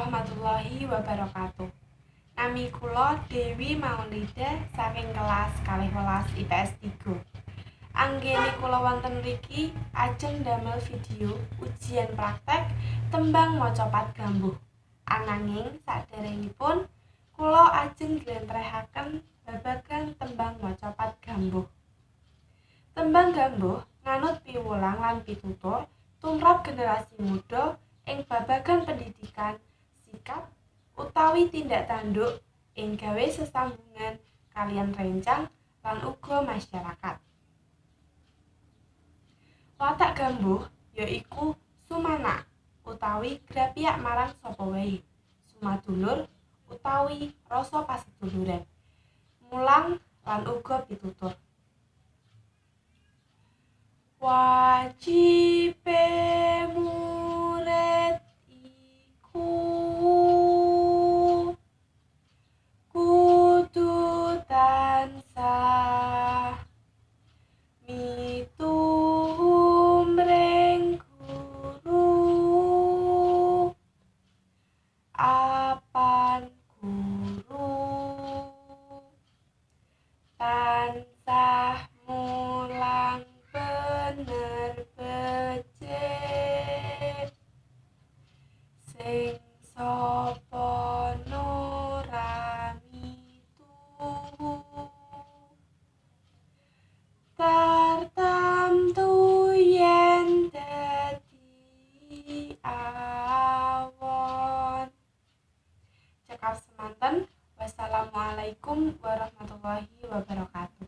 warahmatullahi wabarakatuh. Nami kula Dewi Maulida saking kelas 12 IPS 3. Anggene kula wonten mriki ajeng damel video ujian praktek tembang maca pat gambuh. Ananging saderengipun kula ajeng njlentrehaken babagan tembang maca pat gambuh. Tembang gambuh nganut piwulang lan pitutur tumrap generasi muda ing babagan pendidikan, sikap utawi tindak tanduk ing gawe sesambungan kaliyan rencang lan uga masyarakat. Watak gambuh yaiku sumana utawi grapiak marang sapa wae, sumadulur utawi rasa paseduluran, mulang lan uga pitutur. Wajibe murid iku kudu tansah mitumring guru, apan guru tansah mulang bener becik, sing sapa ora mituhu tartamtu yen dadi awon. Cekap semanten. Wassalamualaikum warahmatullahi wabarakatuh.